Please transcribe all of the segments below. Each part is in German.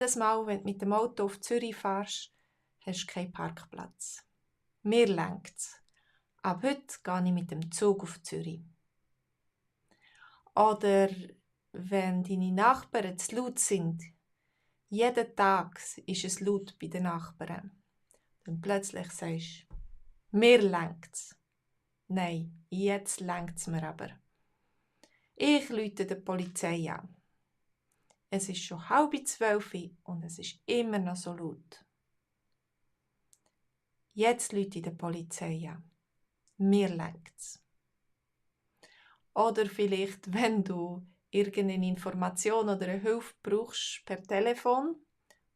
Jedes Mal, wenn du mit dem Auto auf Zürich fährst, hast du keinen Parkplatz. Mir längt's. Ab heute gehe ich mit dem Zug auf Zürich. Oder wenn deine Nachbarn zu laut sind, jeden Tag ist es laut bei den Nachbarn. Dann plötzlich sagst du, mir längt's. Nein, jetzt längt's mir aber. Ich rufe die Polizei an. Es ist schon 11:30 und es ist immer noch so laut. Jetzt rufe ich die Polizei an. Mir längt's. Oder vielleicht, wenn du irgendeine Information oder eine Hilfe brauchst per Telefon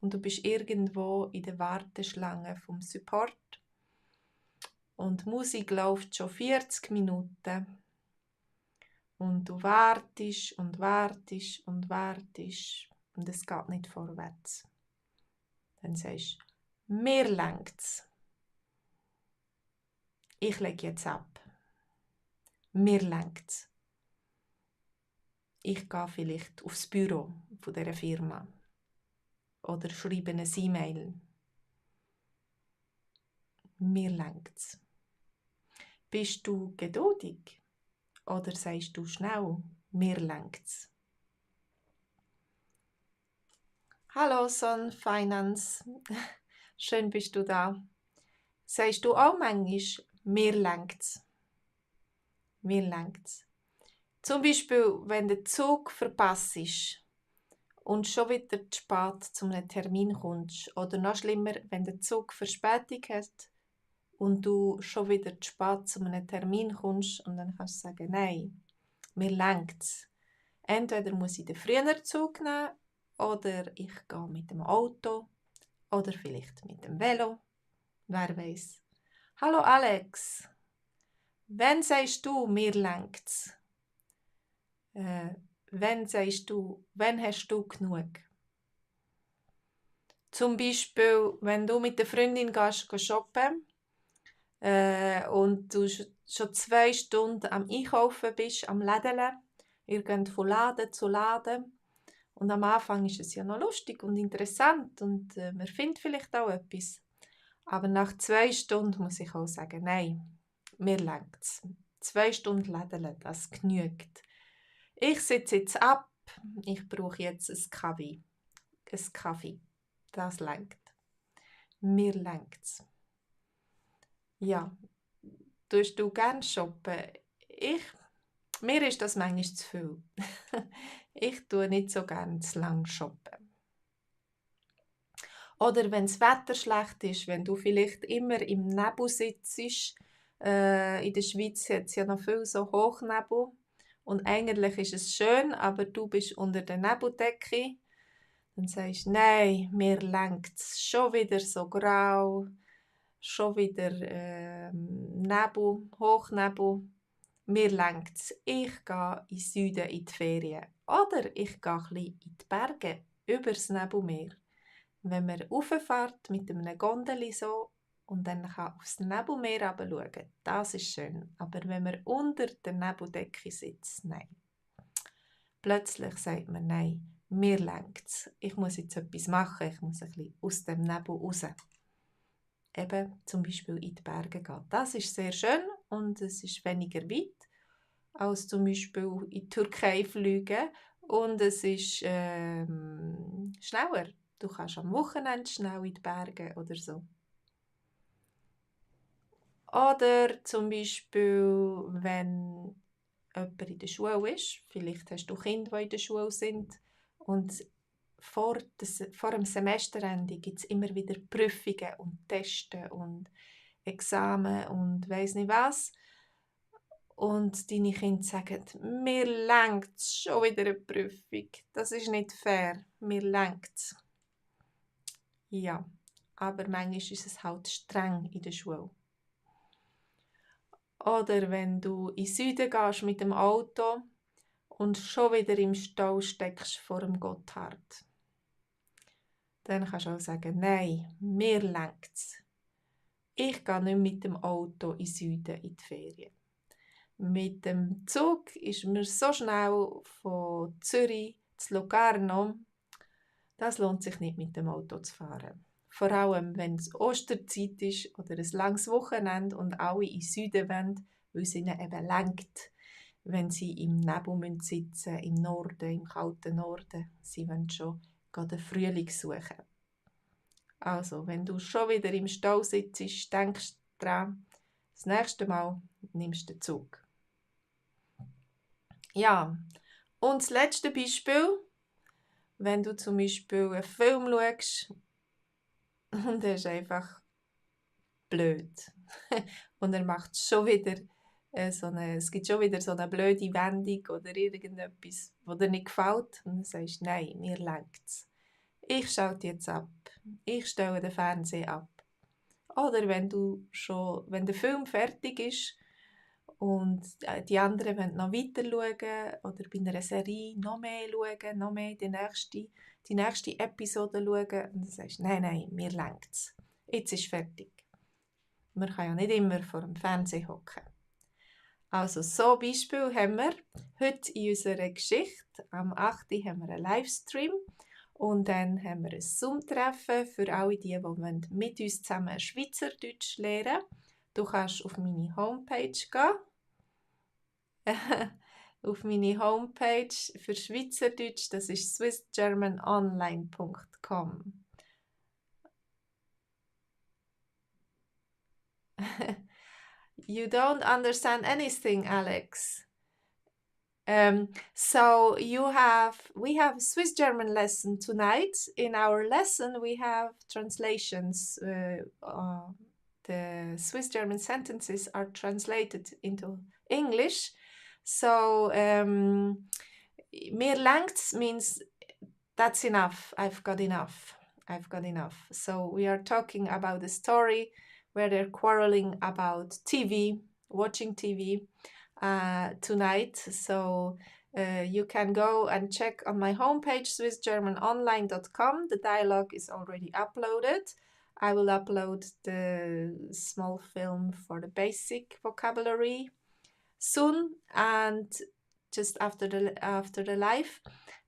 und du bist irgendwo in der Warteschlange vom Support und die Musik läuft schon 40 Minuten und du wartest und wartest und wartest und es geht nicht vorwärts. Dann sagst du, mir längt's. Ich lege jetzt ab. Mir längt's. Ich gehe vielleicht aufs Büro von dieser Firma oder schreibe eine E-Mail. Mir längt's. Bist du geduldig oder sagst du schnell, mir längt's? Hallo Son Finance, schön bist du da. Sagst du auch manchmal, mir längt's? Mir längt's. Zum Beispiel, wenn der Zug verpasst ist und schon wieder zu spät zu einem Termin kommst. Oder noch schlimmer, wenn der Zug Verspätung hat und du schon wieder zu spät zu einem Termin kommst und dann kannst du sagen, nein, mir längt's. Entweder muss ich den früheren Zug nehmen oder ich gehe mit dem Auto oder vielleicht mit dem Velo. Wer weiß. Hallo Alex, wann sagst du, mir längt's? Wann sagst du, wann hast du genug? Zum Beispiel, wenn du mit der Freundin gehst shoppen und du schon 2 Stunden am Einkaufen bist, am Läden, ihr geht von Laden zu Laden und am Anfang ist es ja noch lustig und interessant und man findet vielleicht auch etwas. Aber nach 2 Stunden muss ich auch sagen, nein, mir längt's. 2 Stunden Läden, das genügt. Ich sitze jetzt ab, ich brauche jetzt einen Kaffee. Ein Kaffee, das lenkt. Mir längt's. Ja, tust du gerne shoppen? Mir ist das manchmal zu viel. Ich tue nicht so gerne zu lang shoppen. Oder wenn das Wetter schlecht ist, wenn du vielleicht immer im Nebel sitzt. In der Schweiz hat es ja noch viel so Hochnebel. Und eigentlich ist es schön, aber du bist unter der Nebeldecke. Dann sagst du, nein, mir längt's. Schon wieder so grau, schon wieder Nebel, Hochnebel. Mir längt's. Ich gehe in den Süden in die Ferien. Oder ich gehe ein bisschen in die Berge, übers Nebelmeer. Wenn man rauffährt mit einem Gondeli so und dann kann aufs Nebelmeer herabschauen, das ist schön. Aber wenn man unter der Nebeldecke sitzt, nein. Plötzlich sagt man, nein, mir längt's. Ich muss jetzt etwas machen, ich muss ein bisschen aus dem Nebel raus. Eben zum Beispiel in die Berge gehen. Das ist sehr schön und es ist weniger weit als zum Beispiel in die Türkei fliegen und es ist schneller. Du kannst am Wochenende schnell in die Berge oder so. Oder zum Beispiel, wenn jemand in der Schule ist, vielleicht hast du Kinder, die in der Schule sind und vor dem Semesterende gibt es immer wieder Prüfungen und Testen und Examen und weiss nicht was. Und deine Kinder sagen, mir längt's schon wieder eine Prüfung. Das ist nicht fair, mir längt's. Ja, aber manchmal ist es halt streng in der Schule. Oder wenn du in den Süden gehst mit dem Auto und schon wieder im Stau steckst vor dem Gotthard. Dann kannst du auch sagen, nein, mir längt's. Ich gehe nicht mit dem Auto in den Süden in die Ferien. Mit dem Zug ist man so schnell von Zürich zu Locarno. Das lohnt sich nicht, mit dem Auto zu fahren. Vor allem, wenn es Osterzeit ist oder ein langes Wochenende und alle in den Süden wollen, weil es ihnen eben lenkt, wenn sie im Nebel sitzen müssen, im Norden, im kalten Norden. Sie wollen schon den Frühling suchen. Also, wenn du schon wieder im Stau sitzt, denkst dran, das nächste Mal nimmst du den Zug. Ja, und das letzte Beispiel, wenn du zum Beispiel einen Film schaust und er ist einfach blöd. Und er macht schon wieder es gibt schon wieder so eine blöde Wendung oder irgendetwas, was dir nicht gefällt. Und dann sagst du, nein, mir längt's. Ich schalte jetzt ab. Ich stelle den Fernseher ab. Oder wenn der Film fertig ist und die anderen wollen noch weiter schauen oder bei einer Serie noch mehr schauen, noch mehr die nächste Episode schauen. Und dann sagst du, nein, mir längt's. Jetzt ist fertig. Man kann ja nicht immer vor dem Fernseher hocken. Also, so Beispiel haben wir heute in unserer Geschichte. Am 8. haben wir einen Livestream und dann haben wir ein Zoom-Treffen für alle die mit uns zusammen Schweizerdeutsch lernen. Du kannst auf meine Homepage gehen. Auf meine Homepage für Schweizerdeutsch, das ist swissgermanonline.com. You don't understand anything, Alex. So we have Swiss German lesson tonight. In our lesson, we have translations. The Swiss German sentences are translated into English. So mir längt's means that's enough. I've got enough. I've got enough. So we are talking about a story where they're quarreling about TV, watching TV tonight. So you can go and check on my homepage, swissgermanonline.com. The dialogue is already uploaded. I will upload the small film for the basic vocabulary soon, and just after the live.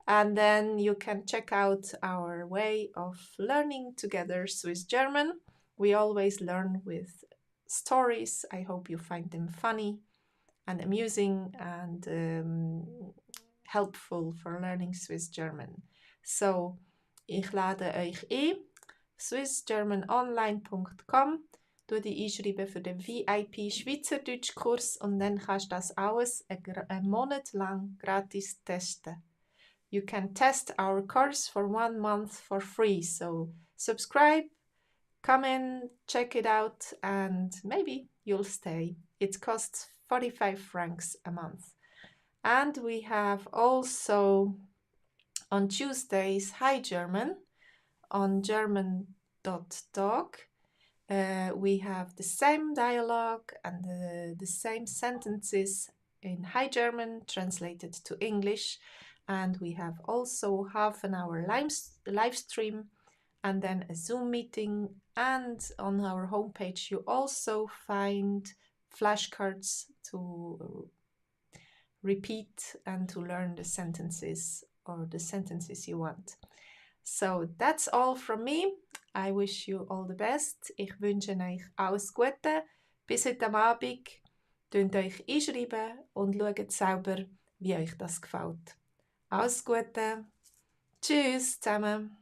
And then you can check out our way of learning together Swiss German. We always learn with stories. I hope you find them funny and amusing and helpful for learning Swiss German. So, ich lade euch ein, swissgermanonline.com, du dich einschreiben für den VIP Schweizerdeutsch-Kurs und dann kannst du das alles einen Monat lang gratis testen. You can test our course for 1 month for free, so subscribe, come in, check it out, and maybe you'll stay. It costs 45 francs a month. And we have also on Tuesdays High German on german.dog. We have the same dialogue and the same sentences in High German translated to English. And we have also half an hour live stream and then a Zoom meeting. And on our homepage, you also find flashcards to repeat and to learn the sentences or the sentences you want. So that's all from me. I wish you all the best. Ich wünsche euch alles Gute. Bis heute Abend. Tönt euch einschreiben und schaut selber, wie euch das gefällt. Alles Gute. Tschüss zusammen.